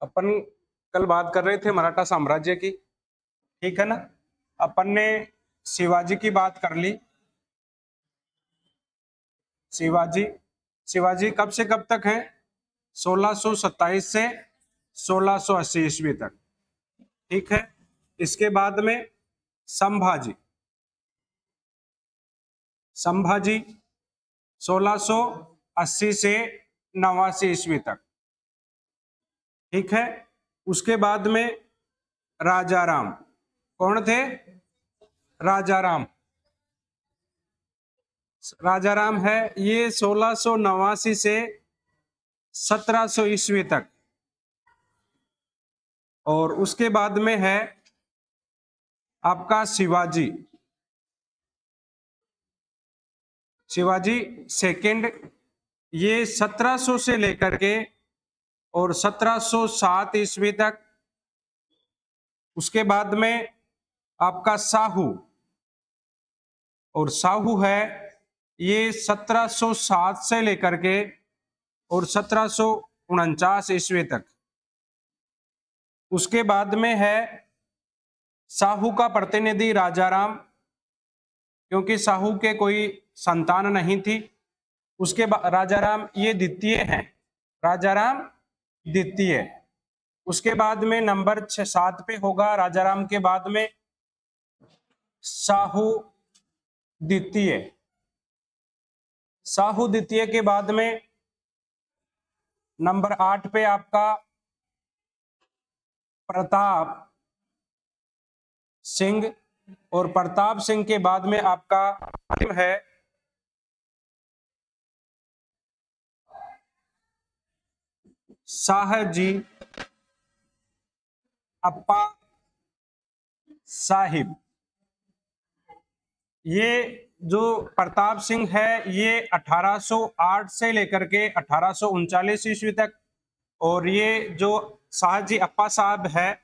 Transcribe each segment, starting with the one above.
अपन कल बात कर रहे थे मराठा साम्राज्य की, ठीक है ना। अपन ने शिवाजी की बात कर ली। शिवाजी कब से कब तक है? 1627 से 1680 ईस्वी तक, ठीक है। इसके बाद में संभाजी 1680 से 89 ईस्वी तक, ठीक है। उसके बाद में राजाराम, कौन थे? राजाराम है ये 1689 से 1700 ईस्वी तक। और उसके बाद में है आपका शिवाजी सेकंड, ये 1700 से लेकर के और 1707 ईस्वी तक। उसके बाद में आपका साहू, और साहू है ये 1707 से लेकर के और 1749 ईस्वी तक। उसके बाद में है साहू का प्रतिनिधि राजाराम, क्योंकि साहू के कोई संतान नहीं थी। उसके बाद राजाराम ये द्वितीय है, राजाराम द्वितीय। उसके बाद में नंबर 7 पे होगा राजाराम के बाद में साहू द्वितीय। साहू द्वितीय के बाद में नंबर 8 पे आपका प्रताप सिंह, और प्रताप सिंह के बाद में आपका है शाहजी अप्पा साहिब। ये जो प्रताप सिंह है ये 1808 से लेकर के 1839 ईस्वी तक, और ये जो शाहजी अप्पा साहब है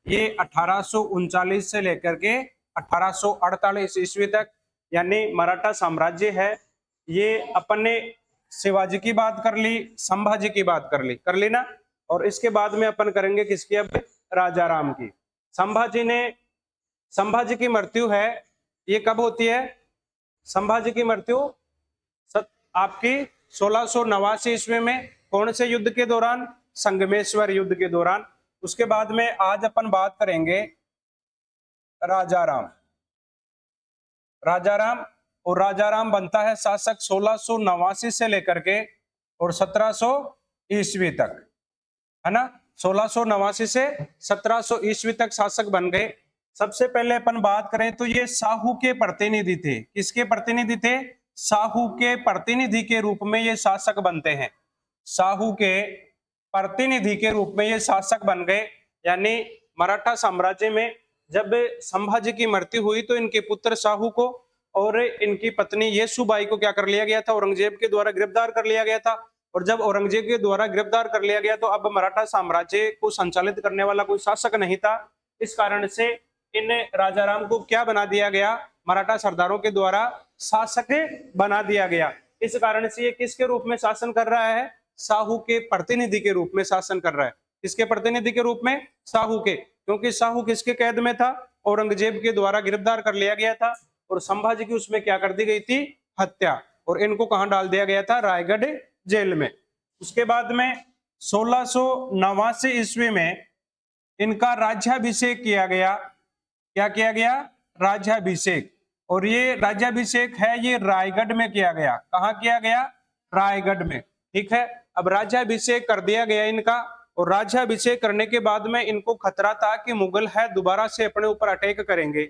ये 1839 से लेकर के 1848 ईस्वी तक। यानी मराठा साम्राज्य है ये। अपन ने शिवाजी की बात कर ली, संभाजी की बात कर ली ना। और इसके बाद में अपन करेंगे किसकी? अब राजाराम की। संभाजी की मृत्यु है ये कब होती है? संभाजी की मृत्यु आपकी 1689 ईस्वी में। कौन से युद्ध के दौरान? संगमेश्वर युद्ध के दौरान। उसके बाद में आज अपन बात करेंगे राजाराम। और राजाराम बनता है शासक 1689 से लेकर के और 1700 ईस्वी तक, है ना। 1689 से 1700 ईस्वी तक शासक बन गए। सबसे पहले अपन बात करें तो ये साहू के प्रतिनिधि थे। किसके प्रतिनिधि थे? साहू के प्रतिनिधि के रूप में ये शासक बनते हैं। साहू के प्रतिनिधि के रूप में ये शासक बन गए। यानी मराठा साम्राज्य में जब संभाजी की मृत्यु हुई तो इनके पुत्र साहू को और इनकी पत्नी येसुबाई को क्या कर लिया गया था? औरंगजेब के द्वारा गिरफ्तार कर लिया गया था। और जब औरंगजेब के द्वारा गिरफ्तार कर लिया गया तो अब मराठा साम्राज्य को संचालित करने वाला कोई शासक नहीं था। इस कारण से इन राजाराम को क्या बना दिया गया? मराठा सरदारों के द्वारा शासक बना दिया गया। इस कारण से ये किसके रूप में शासन कर रहा है? साहू के प्रतिनिधि के रूप में शासन कर रहा है। किसके प्रतिनिधि के रूप में? साहू के। क्योंकि साहू किसके कैद में था? औरंगजेब के द्वारा गिरफ्तार कर लिया गया था और संभाजी की उसमें क्या कर दी गई थी? हत्या। और इनको कहां डाल दिया गया था? रायगढ़ जेल में। उसके बाद में 1689 ईस्वी में इनका राज्याभिषेक किया गया। क्या किया गया? राज्याभिषेक। और ये राज्याभिषेक है ये रायगढ़ में किया गया। कहां किया गया? रायगढ़ में, ठीक है। अब राज्याभिषेक कर दिया गया इनका, और राज्याभिषेक करने के बाद में इनको खतरा था कि मुगल है दोबारा से अपने ऊपर अटैक करेंगे।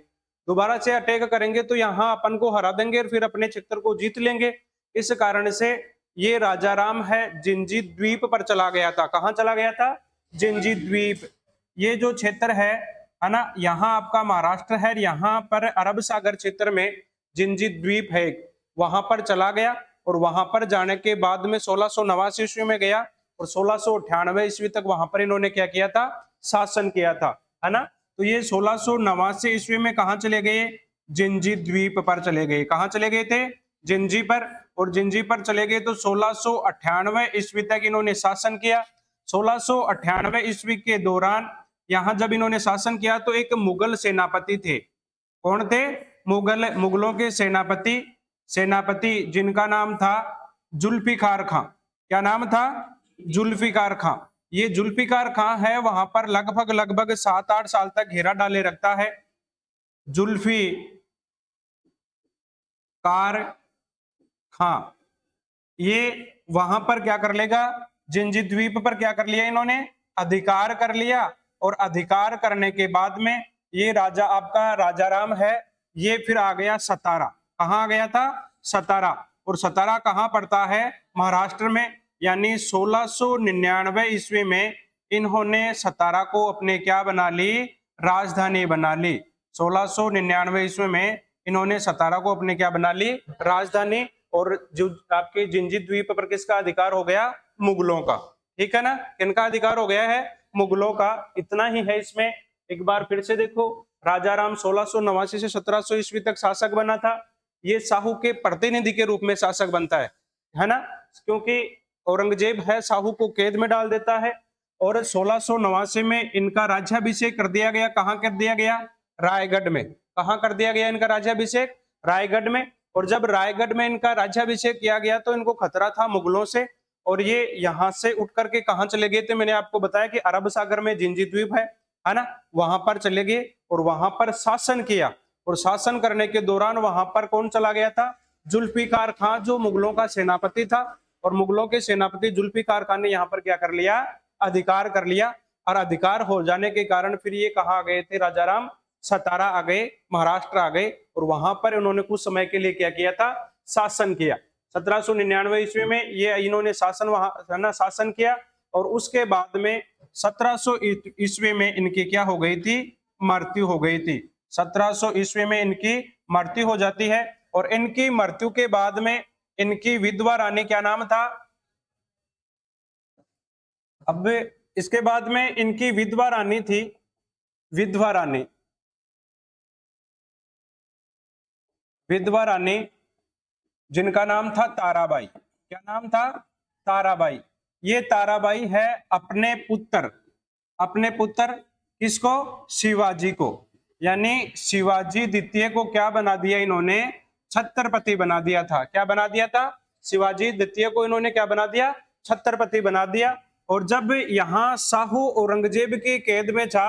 दोबारा से अटैक करेंगे तो यहाँ अपन को हरा देंगे और फिर अपने क्षेत्र को जीत लेंगे। इस कारण से ये राजाराम है जिंजी द्वीप पर चला गया था। कहाँ चला गया था? जिंजी द्वीप। ये जो क्षेत्र है ना, यहाँ आपका महाराष्ट्र है, यहाँ पर अरब सागर क्षेत्र में जिंजी द्वीप है, वहां पर चला गया। और वहां पर जाने के बाद में 1689 ईस्वी में गया और 1698 ईस्वी तक वहां पर इन्होंने क्या किया था? शासन किया था, है ना। तो ये 1689 ईस्वी में कहा चले गए? जिंजी द्वीप पर चले गए। कहाँ चले गए थे? जिंजी पर। और जिंजी पर चले गए तो 1698 ईस्वी तक इन्होंने शासन किया। 1698 ईस्वी के दौरान यहां जब इन्होंने शासन किया तो एक मुगल सेनापति थे। कौन थे? मुगलों के सेनापति जिनका नाम था जुल्फिकार खां। क्या नाम था? जुल्फिकार खां। ये जुल्फिकार खां है, वहां पर लगभग 7-8 साल तक घेरा डाले रखता है। जुल्फिकार खां ये वहां पर क्या कर लेगा? जिंजी द्वीप पर क्या कर लिया इन्होंने? अधिकार कर लिया। और अधिकार करने के बाद में ये राजा आपका राजाराम है, ये फिर आ गया सतारा। कहाँ आ गया था? सतारा। और सतारा कहाँ पड़ता है? महाराष्ट्र में। यानी 1699 ईस्वी में इन्होंने सतारा को अपने क्या बना ली? राजधानी बना ली। 1699 ईस्वी में इन्होंने सतारा को अपने क्या बना ली? राजधानी। और जो आपके जिंजी द्वीप पर किसका अधिकार हो गया? मुगलों का। ठीक है ना? किनका अधिकार हो गया है? मुगलों का। इतना ही है इसमें। एक बार फिर से देखो, राजाराम 1689 से 1700 ईस्वी तक शासक बना था। ये साहू के प्रतिनिधि के रूप में शासक बनता है ना? क्योंकि औरंगजेब है साहू को कैद में डाल देता है। और 1689 में इनका राज्याभिषेक कर दिया गया। कहाँ कर दिया गया? रायगढ़ में। कहाँ कर दिया गया इनका राज्याभिषेक? रायगढ़ में। और जब रायगढ़ में इनका राज्याभिषेक किया गया तो इनको खतरा था मुगलों से, और ये यहां से उठ करके कहाँ चले गए थे? मैंने आपको बताया कि अरब सागर में जिंजी द्वीप है ना? वहां पर चले गए और वहां पर शासन किया। और शासन करने के दौरान वहां पर कौन चला गया था? जुल्फिकार खां, जो मुगलों का सेनापति था। और मुगलों के सेनापति जुल्फिकार खान ने यहाँ पर क्या कर लिया? अधिकार कर लिया। और अधिकार हो जाने के कारण फिर ये कहाँ आ गए थे? राजाराम सतारा आ गए, महाराष्ट्र आ गए। और वहां पर उन्होंने कुछ समय के लिए क्या किया था? शासन किया। 1799 ईस्वी में ये इन्होंने शासन किया। और उसके बाद में 1700 ईस्वी में इनकी क्या हो गई थी? मृत्यु हो गई थी। 1700 ईस्वी में इनकी मृत्यु हो जाती है। और इनकी मृत्यु के बाद में इनकी विधवा रानी, क्या नाम था? अब इसके बाद में इनकी विधवा रानी थी, विधवा रानी जिनका नाम था ताराबाई। क्या नाम था? ताराबाई। ये ताराबाई है अपने पुत्र किसको? शिवाजी को। यानी शिवाजी द्वितीय को क्या बना दिया इन्होंने? छत्रपति बना दिया था। क्या बना दिया था? शिवाजी द्वितीय को इन्होंने क्या बना दिया? छत्रपति बना दिया। और जब यहाँ साहू औरंगजेब की कैद में था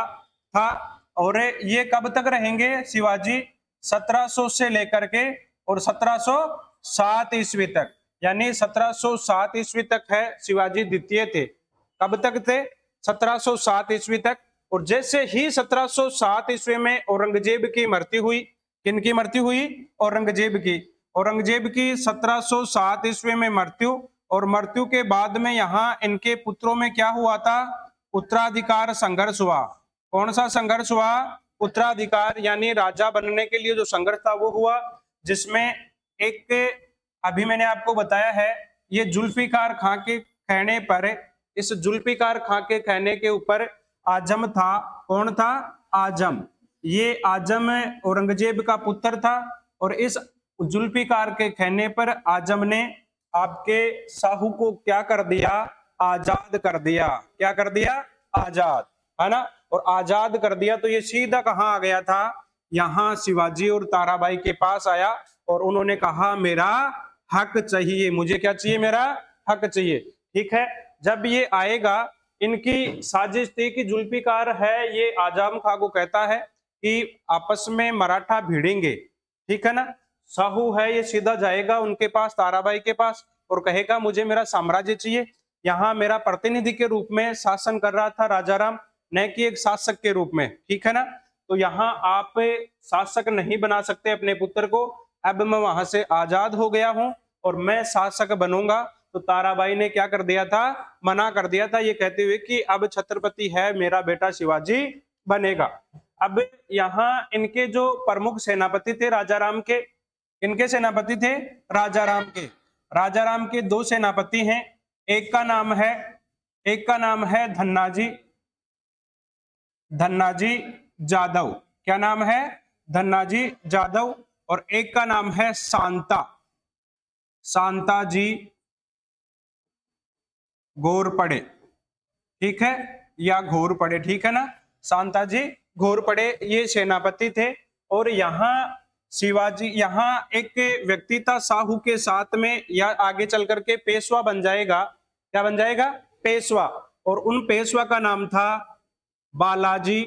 और ये कब तक रहेंगे शिवाजी? 1700 से लेकर के और 1707 ईस्वी तक। यानी 1707 ईस्वी तक है शिवाजी द्वितीय थे। कब तक थे? 1707 ईस्वी तक। और जैसे ही 1707 ईस्वी में औरंगजेब की मृत्यु हुई, किनकी मृत्यु हुई? औरंगजेब की 1707 ईस्वी में मृत्यु। और मृत्यु के बाद में यहाँ इनके पुत्रों में क्या हुआ था? उत्तराधिकार संघर्ष हुआ। कौन सा संघर्ष हुआ? उत्तराधिकार, यानी राजा बनने के लिए जो संघर्ष था वो हुआ, जिसमें एक अभी मैंने आपको बताया है, ये जुल्फिकार खां के कहने पर, इस जुल्फिकार खां के कहने के ऊपर आजम था। कौन था? आजम। ये आजम औरंगजेब का पुत्र था। और इस जुल्फिकार के कहने पर आजम ने आपके साहू को क्या कर दिया? आजाद कर दिया। क्या कर दिया? आजाद, है ना? और आजाद कर दिया तो ये सीधा कहाँ आ गया था? यहाँ शिवाजी और ताराबाई के पास आया और उन्होंने कहा मेरा हक चाहिए, मुझे क्या चाहिए? मेरा हक चाहिए। ठीक है। जब ये आएगा, इनकी साजिश थी कि जुल्फिकार है ये आजम खां को कहता है कि आपस में मराठा भिड़ेंगे। ठीक है ना? साहू है ये सीधा जाएगा उनके पास, ताराबाई के पास, और कहेगा मुझे मेरा साम्राज्य चाहिए। यहाँ मेरा प्रतिनिधि के रूप में शासन कर रहा था राजाराम, न कि एक शासक के रूप में। ठीक है ना? तो यहाँ आप शासक नहीं बना सकते अपने पुत्र को। अब मैं वहां से आजाद हो गया हूं और मैं शासक बनूंगा। तो ताराबाई ने क्या कर दिया था? मना कर दिया था, ये कहते हुए कि अब छत्रपति है मेरा बेटा शिवाजी बनेगा। अब यहाँ इनके जो प्रमुख सेनापति थे राजाराम के, इनके सेनापति थे राजाराम के दो सेनापति हैं। एक का नाम है धन्नाजी जादव। क्या नाम है? धन्नाजी जादव। और एक का नाम है शांताजी घोरपड़े। ठीक है, या घोरपड़े, ठीक है ना, शांताजी घोरपड़े ये सेनापति थे। और यहाँ शिवाजी, यहाँ एक व्यक्ति था साहू के साथ में, या आगे चल करके पेशवा बन जाएगा। क्या बन जाएगा? पेशवा। और उन पेशवा का नाम था बालाजी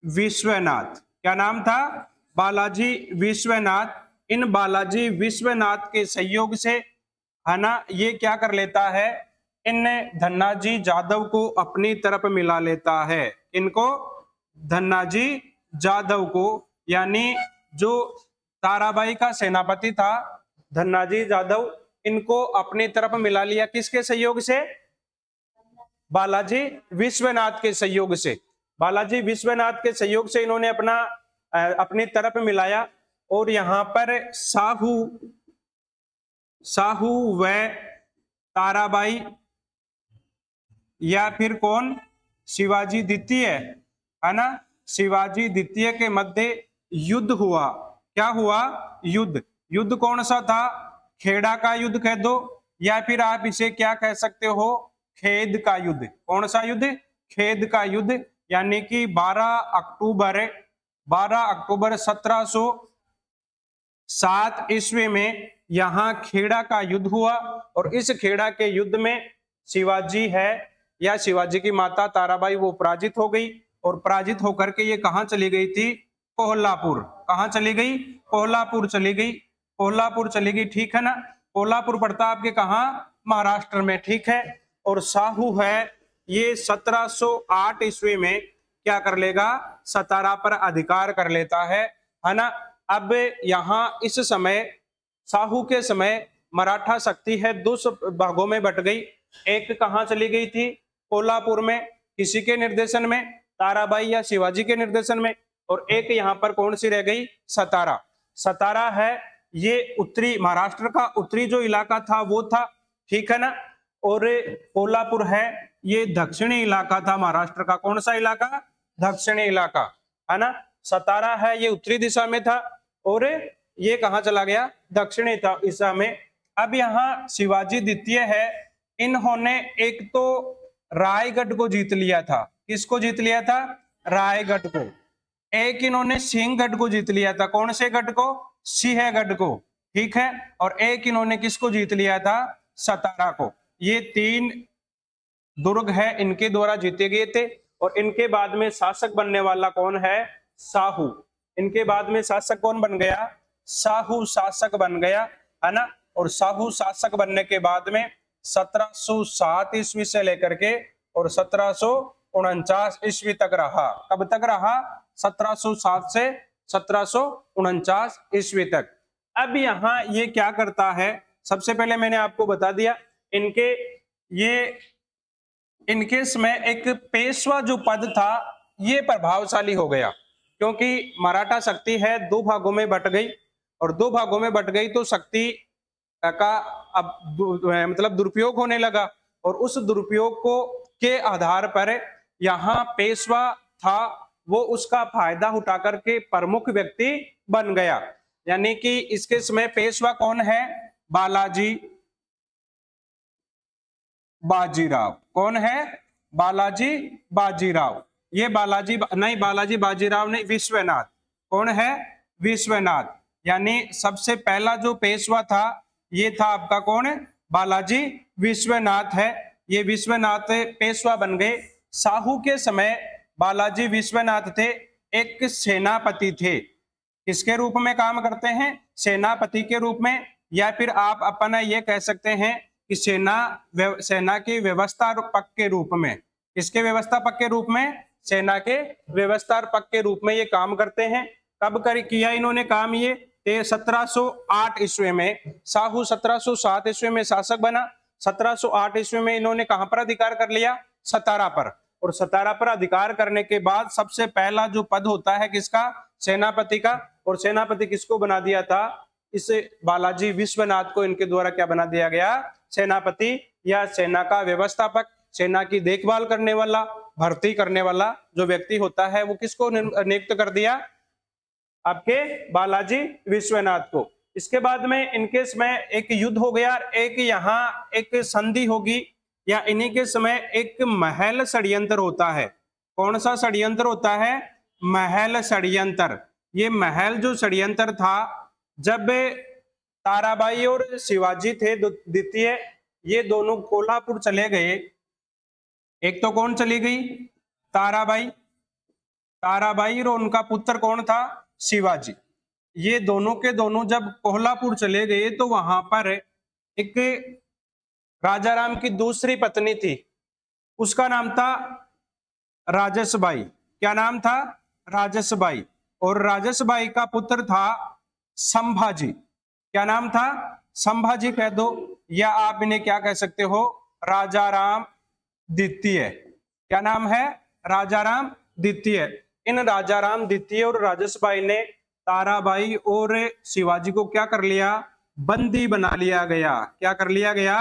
विश्वनाथ। क्या नाम था? बालाजी विश्वनाथ। इन बालाजी विश्वनाथ के सहयोग से, है ना, ये क्या कर लेता है, इन धन्नाजी जादव को अपनी तरफ मिला लेता है। इनको धन्नाजी जादव को, यानी जो ताराबाई का सेनापति था धन्नाजी जादव, इनको अपनी तरफ मिला लिया। किसके सहयोग से? बालाजी विश्वनाथ के सहयोग से। बालाजी विश्वनाथ के सहयोग से इन्होंने अपनी तरफ मिलाया। और यहां पर साहू व ताराबाई, या फिर कौन, शिवाजी द्वितीय, है ना, शिवाजी द्वितीय के मध्य युद्ध हुआ। क्या हुआ? युद्ध कौन सा था? खेड़ा का युद्ध कह दो, या फिर आप इसे क्या कह सकते हो, खेद का युद्ध। कौन सा युद्ध? खेद का युद्ध। यानी कि 12 अक्टूबर 1707 ईस्वी में यहाँ खेड़ा का युद्ध हुआ। और इस खेड़ा के युद्ध में शिवाजी है, या शिवाजी की माता ताराबाई, वो पराजित हो गई। और पराजित होकर के ये कहाँ चली गई थी? कोल्हापुर। कहाँ चली गई? कोल्हापुर चली गई। कोल्हापुर चली गई, ठीक है ना। कोल्हापुर पड़ता आपके कहाँ? महाराष्ट्र में, ठीक है। और साहू है, ये 1708 ईस्वी में क्या कर लेगा? सतारा पर अधिकार कर लेता है ना। अब यहाँ इस समय, साहू के समय, मराठा शक्ति है 2 भागों में बट गई। एक कहाँ चली गई थी? कोल्हापुर में। किसी के निर्देशन में? ताराबाई या शिवाजी के निर्देशन में। और एक यहाँ पर कौन सी रह गई? सतारा। सतारा है, ये उत्तरी महाराष्ट्र का उत्तरी जो इलाका था वो था, ठीक है ना। और कोल्हापुर है, ये दक्षिणी इलाका था महाराष्ट्र का। कौन सा इलाका? दक्षिणी इलाका, है ना। सतारा है, ये उत्तरी दिशा में था, और ये कहाँ चला गया? दक्षिणी दिशा में। अब यहाँ शिवाजी द्वितीय है, इन्होंने एक तो रायगढ़ को जीत लिया था। किसको जीत लिया था? रायगढ़ को। एक इन्होंने सिंहगढ़ को जीत लिया था। कौन से गढ़ को? सिंहगढ़ को, ठीक है। और एक इन्होंने किसको जीत लिया था? सतारा को। ये 3 दुर्ग है, इनके द्वारा जीते गए थे। और इनके बाद में शासक बनने वाला कौन है? साहू। इनके बाद में शासक कौन बन गया? साहू शासक बन गया, है ना। और साहू शासक बनने के बाद में 1707 ईस्वी से लेकर के और 1749 ईस्वी तक रहा। कब तक रहा? 1707 से 1749 ईस्वी तक। अब यहाँ ये क्या करता है? सबसे पहले मैंने आपको बता दिया, इनके समय एक पेशवा जो पद था ये प्रभावशाली हो गया, क्योंकि मराठा शक्ति है 2 भागों में बट गई। और 2 भागों में बट गई तो शक्ति का अब मतलब दुरुपयोग होने लगा। और उस दुरुपयोग को के आधार पर यहाँ पेशवा था, वो उसका फायदा उठा करके प्रमुख व्यक्ति बन गया। यानी कि इसके समय पेशवा कौन है? बालाजी बाजीराव। कौन है? बालाजी बाजीराव। ये बालाजी बाजीराव नहीं, विश्वनाथ। कौन है? विश्वनाथ। यानी सबसे पहला जो पेशवा था ये था आपका कौन? बालाजी विश्वनाथ है। ये विश्वनाथ पेशवा बन गए। साहू के समय बालाजी विश्वनाथ थे, एक सेनापति थे। किसके रूप में काम करते हैं? सेनापति के रूप में, या फिर आप अपना ये कह सकते हैं कि सेना के व्यवस्थापक के रूप में। किसके व्यवस्थापक के रूप में? सेना के व्यवस्थापक के रूप में ये काम करते हैं। कब किया इन्होंने काम? ये 1708 ईस्वी में। साहू 1707 ईस्वी में शासक बना। 1708 ईस्वी में इन्होंने कहां पर अधिकार कर लिया? सतारा पर। और सतारा पर अधिकार करने के बाद सबसे पहला जो पद होता है किसका? सेनापति का। और सेनापति किसको बना दिया था? इस बालाजी विश्वनाथ को इनके द्वारा क्या बना दिया गया? सेनापति, या सेना का व्यवस्थापक। सेना की देखभाल करने वाला, भर्ती करने वाला जो व्यक्ति होता है वो किसको नियुक्त कर दिया? आपके बालाजी विश्वनाथ को। इसके बाद में इनके समय एक युद्ध हो गया, एक यहाँ एक संधि होगी, या इन्हीं के समय एक महल षड्यंत्र होता है। कौन सा षड्यंत्र होता है? महल षड्यंत्र। ये महल जो षड्यंत्र था, जब ताराबाई और शिवाजी थे द्वितीय, ये दोनों कोल्हापुर चले गए। एक तो कौन चली गई? ताराबाई। ताराबाई और उनका पुत्र कौन था? शिवाजी। ये दोनों के दोनों जब कोल्हापुर चले गए तो वहां पर एक राजाराम की दूसरी पत्नी थी, उसका नाम था राजसबाई। क्या नाम था? राजसबाई। और राजसबाई का पुत्र था संभाजी। क्या नाम था? संभाजी कह दो, या आप इन्हें क्या कह सकते हो? राजाराम द्वितीय। क्या नाम है? राजाराम द्वितीय। इन राजाराम द्वितीय और राजसबाई ने ताराबाई और शिवाजी को क्या कर लिया? बंदी बना लिया गया। क्या कर लिया गया?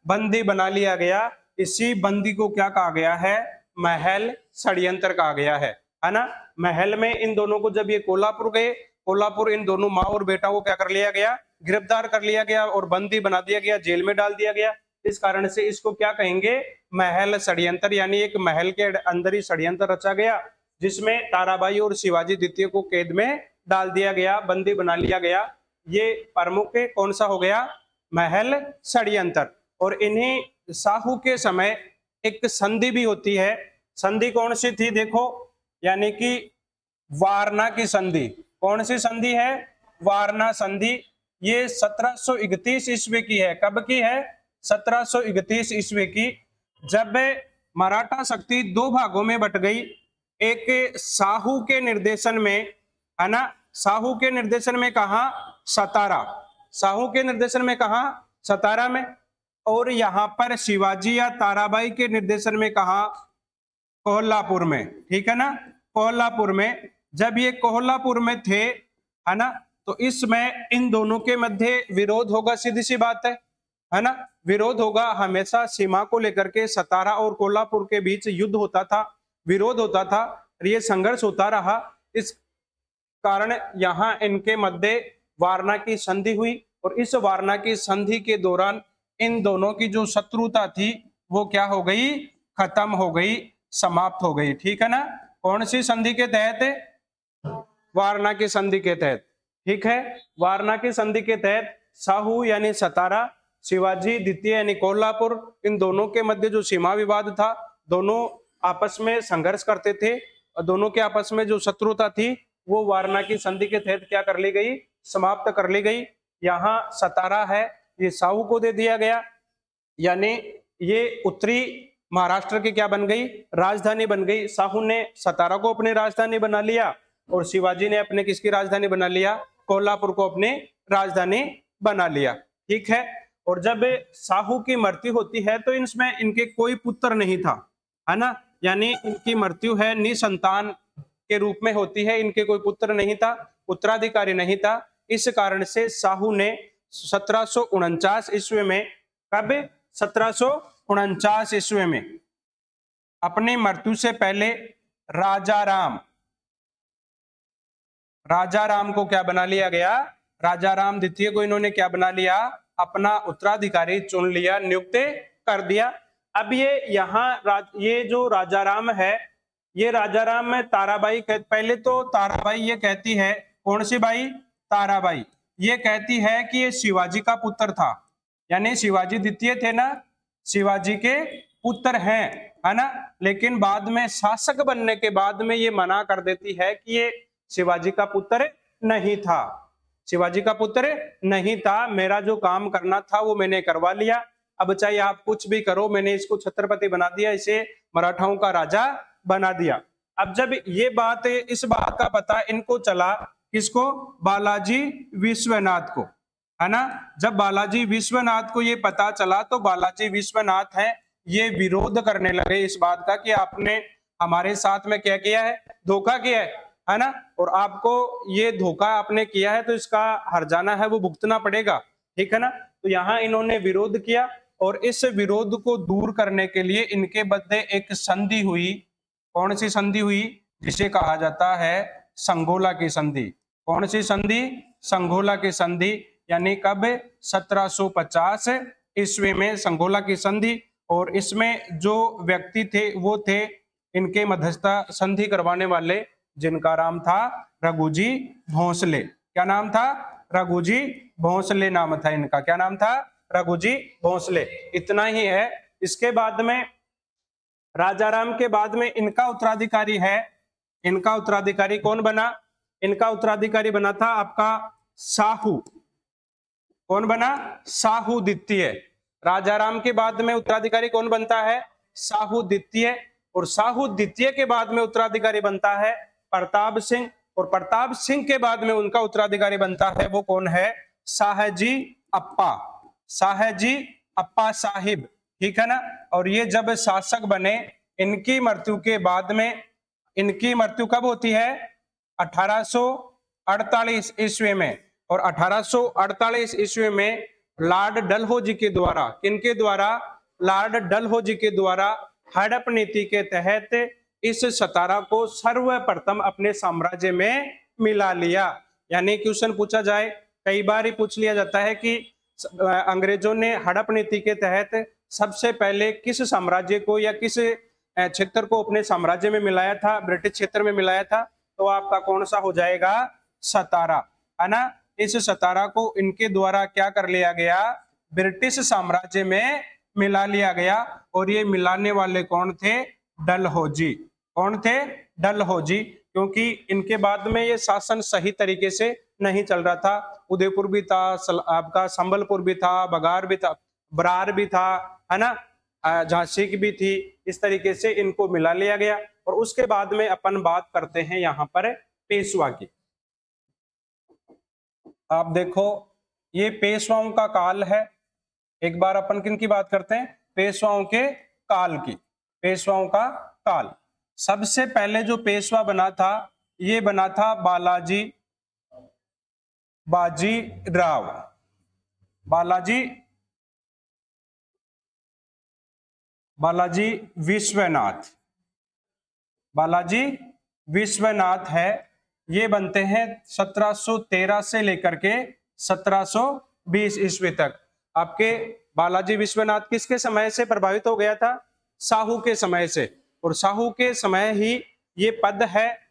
बंदी बना लिया गया। इसी बंदी को क्या कहा गया है? महल षड्यंत्र कहा गया है ना। महल में इन दोनों को जब ये कोल्हापुर गए, कोल्हापुर इन दोनों माँ और बेटा को क्या कर लिया गया? गिरफ्तार कर लिया गया और बंदी बना दिया गया, जेल में डाल दिया गया। इस कारण से इसको क्या कहेंगे? महल षड्यंत्र, यानी एक महल के अंदर ही षड्यंत्र रचा गया, जिसमें ताराबाई और शिवाजी द्वितीय को कैद में डाल दिया गया, बंदी बना लिया गया। ये प्रमुख कौन सा हो गया? महल षड्यंत्र। और इन्हीं साहू के समय एक संधि भी होती है। संधि कौन सी थी? देखो, यानी कि वारणा की संधि। कौन सी संधि है? वारणा संधि। ये 1731 ईस्वी की है। कब की है? 1731 ईस्वी की, जब मराठा शक्ति दो भागों में बट गई। एक साहू के निर्देशन में, है ना, साहू के निर्देशन में कहा? सतारा। साहू के निर्देशन में कहा? सतारा में। और यहाँ पर शिवाजी या ताराबाई के निर्देशन में कहा? कोल्हापुर में। ठीक है ना, कोल्हापुर में। जब ये कोल्हापुर में थे, है ना, तो इसमें इन दोनों के मध्य विरोध होगा, सीधी सी बात है ना। विरोध होगा, हमेशा सीमा को लेकर के सतारा और कोल्हापुर के बीच युद्ध होता था, विरोध होता था, ये संघर्ष होता रहा। इस कारण यहाँ इनके मध्य वारणा की संधि हुई, और इस वारणा की संधि के दौरान इन दोनों की जो शत्रुता थी वो क्या हो गई? खत्म हो गई, समाप्त हो गई। ठीक है ना। कौन सी संधि के तहत? वारणा की संधि के तहत। ठीक है, वारणा की संधि के तहत साहू यानी सतारा, शिवाजी द्वितीय यानी कोल्हापुर, इन दोनों के मध्य जो सीमा विवाद था, दोनों आपस में संघर्ष करते थे, और दोनों के आपस में जो शत्रुता थी वो वारणा की संधि के तहत क्या कर ली गई? समाप्त कर ली गई। यहाँ सतारा है, ये साहू को दे दिया गया, यानी ये उत्तरी महाराष्ट्र की क्या बन गई? राजधानी बन गई। साहू ने सतारा को अपनी राजधानी बना लिया, और शिवाजी ने अपने किसकी राजधानी बना लिया? कोल्हापुर को अपनी राजधानी बना लिया। ठीक है। और जब साहू की मृत्यु होती है तो इसमें इनके कोई पुत्र नहीं था, है ना, यानी इनकी मृत्यु है निसंतान के रूप में होती है। इनके कोई पुत्र नहीं था, उत्तराधिकारी नहीं था। इस कारण से साहू ने 1749 ईस्वी में, कब? 1749 ईस्वी में अपनी मृत्यु से पहले राजाराम को क्या बना लिया गया? राजाराम द्वितीय को इन्होंने क्या बना लिया? अपना उत्तराधिकारी चुन लिया, नियुक्त कर दिया। अब ये जो राजाराम है, ये राजाराम में ताराबाई पहले तो ताराबाई ये कहती है, कौन सी बाई? ताराबाई ये कहती है कि ये शिवाजी का पुत्र था, यानी शिवाजी द्वितीय थे ना, शिवाजी के पुत्र हैं, है ना। लेकिन बाद में शासक बनने के बाद में ये मना कर देती है कि ये शिवाजी का पुत्र नहीं था, शिवाजी का पुत्र नहीं था। मेरा जो काम करना था वो मैंने करवा लिया, अब चाहे आप कुछ भी करो, मैंने इसको छत्रपति बना दिया, इसे मराठाओं का राजा बना दिया। अब जब ये बात, इस बात का पता इनको चला, किसको? बालाजी विश्वनाथ को, है ना। जब बालाजी विश्वनाथ को ये पता चला तो बालाजी विश्वनाथ है, ये विरोध करने लगे इस बात का कि आपने हमारे साथ में क्या किया है? धोखा किया है ना, और आपको ये धोखा आपने किया है तो इसका हर्जाना है वो भुगतना पड़ेगा। ठीक है ना। तो यहाँ इन्होंने विरोध किया, और इस विरोध को दूर करने के लिए इनके मध्य एक संधि हुई। कौन सी संधि हुई? जिसे कहा जाता है संघोला की संधि। कौन सी संधि? संघोला की संधि। यानी कब 1750 ईस्वी में संगोला की संधि। और इसमें जो व्यक्ति थे वो थे इनके मध्यस्थता संधि करवाने वाले, जिनका नाम था रघुजी भोंसले। क्या नाम था? रघुजी भोंसले नाम था इनका। क्या नाम था? रघुजी भोंसले। इतना ही है। इसके बाद में राजाराम के बाद में इनका उत्तराधिकारी है। इनका उत्तराधिकारी कौन बना? इनका उत्तराधिकारी बना था आपका साहू। कौन बना? साहू द्वितीय। राजाराम के बाद में उत्तराधिकारी कौन बनता है? साहू द्वितीय। और साहू द्वितीय के बाद में उत्तराधिकारी बनता है प्रताप सिंह। और प्रताप सिंह के बाद में उनका उत्तराधिकारी बनता है वो कौन है? शाहजी अप्पा। शाहजी अप्पा साहिब, ठीक है ना। और ये जब शासक बने, इनकी मृत्यु के बाद में, इनकी मृत्यु कब होती है? 1848 ईस्वी में। और 1848 ईस्वी में लॉर्ड डलहौजी के द्वारा, किनके द्वारा? लॉर्ड डलहौजी के द्वारा हड़प नीति के तहत इस सतारा को सर्वप्रथम अपने साम्राज्य में मिला लिया। यानी क्वेश्चन पूछा जाए, कई बार ही पूछ लिया जाता है कि अंग्रेजों ने हड़प नीति के तहत सबसे पहले किस साम्राज्य को या किस क्षेत्र को अपने साम्राज्य में मिलाया था, ब्रिटिश क्षेत्र में मिलाया था, तो आपका कौन सा हो जाएगा? सतारा, है ना। इस सतारा को इनके द्वारा क्या कर लिया गया? ब्रिटिश साम्राज्य में मिला लिया गया। और ये मिलाने वाले कौन थे? डलहौजी। कौन थे? डलहौजी। क्योंकि इनके बाद में ये शासन सही तरीके से नहीं चल रहा था। उदयपुर भी था, आपका संबलपुर भी था, बघार भी था, बरार भी था, है ना, झांसी की भी थी। इस तरीके से इनको मिला लिया गया। और उसके बाद में अपन बात करते हैं यहाँ पर पेशवा की। आप देखो, ये पेशवाओं का काल है। एक बार अपन किन की बात करते हैं? पेशवाओं के काल की। पेशवाओं का काल। सबसे पहले जो पेशवा बना था, ये बना था बालाजी बाजीराव। बालाजी विश्वनाथ। बालाजी विश्वनाथ है। ये बनते हैं 1713 से लेकर के 1720 ईस्वी तक। आपके बालाजी विश्वनाथ किसके समय से प्रभावित हो गया था? साहू के समय से। और साहू के समय ही ये पद है।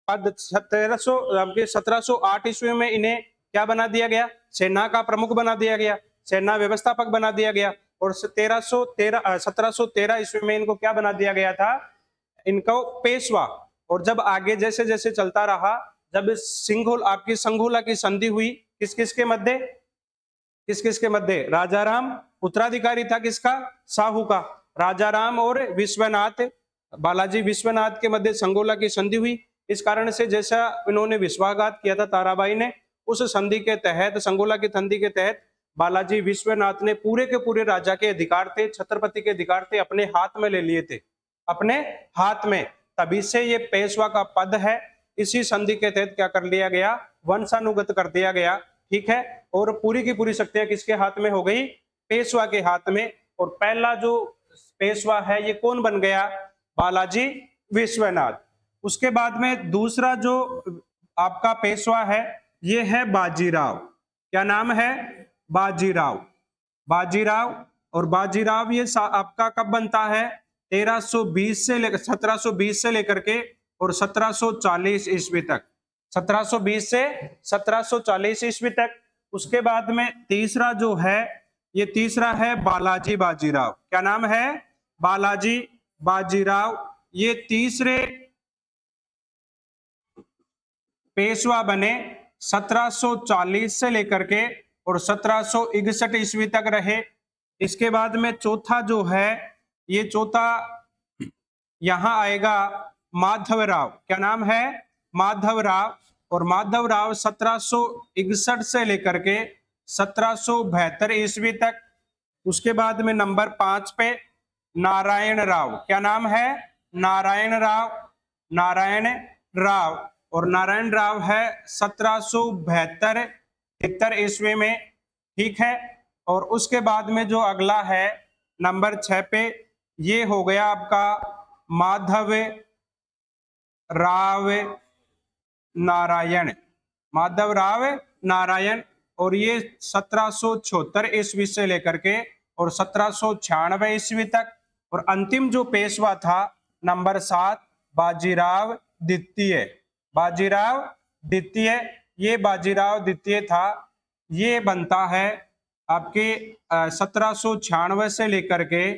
पद 1708 ईस्वी में इन्हें क्या बना दिया गया? सेना का प्रमुख बना दिया गया, सेना व्यवस्थापक बना दिया गया। और 1713 ईस्वी में इनको क्या बना दिया गया था? इनको पेशवा। और जब आगे जैसे जैसे चलता रहा, जब आपकी संघोला की संधि हुई, किस किस के मध्य? किस किस के मध्य? राजाराम उत्तराधिकारी था किसका? साहू का। राजाराम और विश्वनाथ, बालाजी विश्वनाथ के मध्य संगोला की संधि हुई। इस कारण से जैसा इन्होंने विश्वासघात किया था ताराबाई ने, उस संधि के तहत, संगोला की संधि के तहत बालाजी विश्वनाथ ने पूरे के पूरे राजा के अधिकार थे, छत्रपति के अधिकार थे, अपने हाथ में ले लिए थे, अपने हाथ में। तभी से ये पेशवा का पद है। इसी संधि के तहत क्या कर लिया गया? वंशानुगत कर दिया गया, ठीक है। और पूरी की पूरी शक्तियां किसके हाथ में हो गई? पेशवा के हाथ में। और पहला जो पेशवा है ये कौन बन गया? बालाजी विश्वनाथ। उसके बाद में दूसरा जो आपका पेशवा है ये है बाजीराव। क्या नाम है? बाजीराव। बाजीराव। और बाजीराव ये आपका कब बनता है? 1720 से लेकर के और 1740 ईस्वी तक। 1720 से 1740 ईस्वी तक। उसके बाद में तीसरा जो है, ये तीसरा है बालाजी बाजीराव। क्या नाम है? बालाजी बाजीराव। ये तीसरे पेशवा बने। 1740 से लेकर के और 1761 ईस्वी तक रहे। इसके बाद में चौथा जो है, ये चौथा यहां आएगा माधवराव। क्या नाम है? माधवराव। और माधवराव 1761 से लेकर के 1772 ईस्वी तक। उसके बाद में नंबर 5 पे नारायण राव। क्या नाम है? नारायण राव। नारायण राव। और नारायण राव है 1772-73 ईस्वी में, ठीक है। और उसके बाद में जो अगला है नंबर 6 पे, ये हो गया आपका माधव राव नारायण। माधव राव नारायण। और ये 1776 ईस्वी से लेकर के और 1796 ईस्वी तक। और अंतिम जो पेशवा था नंबर 7 बाजीराव द्वितीय। बाजीराव द्वितीय, ये बाजीराव द्वितीय था, ये बनता है आपके 1796 से लेकर के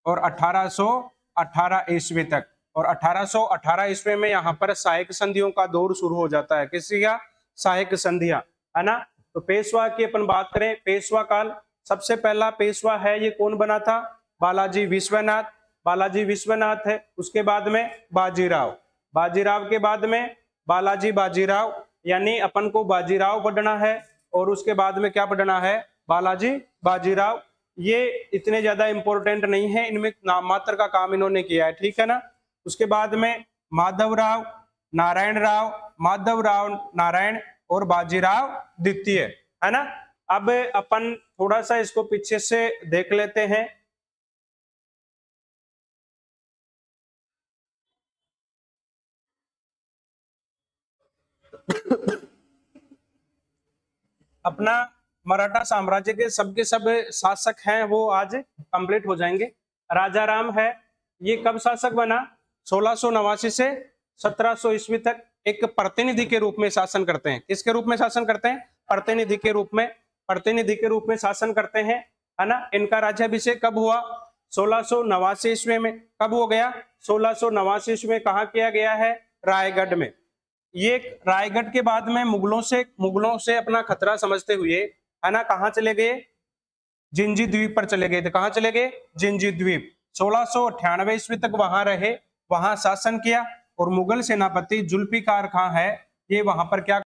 और 1818 ईस्वी तक। और 1818 ईस्वी में यहाँ पर सहायक संधियों का दौर शुरू हो जाता है। किसी का? सहायक संधियां, है ना। तो पेशवा की अपन बात करें, पेशवा काल, सबसे पहला पेशवा है ये कौन बना था? बालाजी विश्वनाथ। बालाजी विश्वनाथ है। उसके बाद में बाजीराव, बाजीराव के बाद में बालाजी बाजीराव, यानी अपन को बाजीराव पढ़ना है। और उसके बाद में क्या पढ़ना है? बालाजी बाजीराव। ये इतने ज्यादा इंपॉर्टेंट नहीं है, इनमें नाम मात्र का काम इन्होंने किया है, ठीक है ना। उसके बाद में माधवराव, नारायण राव, माधवराव नारायण और बाजीराव द्वितीय, है ना। अब अपन थोड़ा सा इसको पीछे से देख लेते हैं। अपना मराठा साम्राज्य के सबके सब शासक हैं वो आज कंप्लीट हो जाएंगे। राजा राम है, ये कब शासक बना? 1689 से 1700 ईस्वी तक एक प्रतिनिधि के रूप में शासन करते हैं। किसके रूप में शासन करते हैं? प्रतिनिधि के रूप में, प्रतिनिधि के रूप में शासन करते हैं, है ना। इनका राज्याभिषेक कब हुआ? 1689 ईस्वी में। कब हो गया? 1689 ईस्वी में। कहाँ किया गया है? रायगढ़ में। ये रायगढ़ के बाद में मुगलों से अपना खतरा समझते हुए, है ना, कहाँ चले गए? जिंजी द्वीप पर चले गए थे। कहाँ चले गए? जिंजी द्वीप। 1698 ईस्वी तक वहां रहे, वहां शासन किया। और मुगल सेनापति जुल्फिकार खां है, ये वहां पर क्या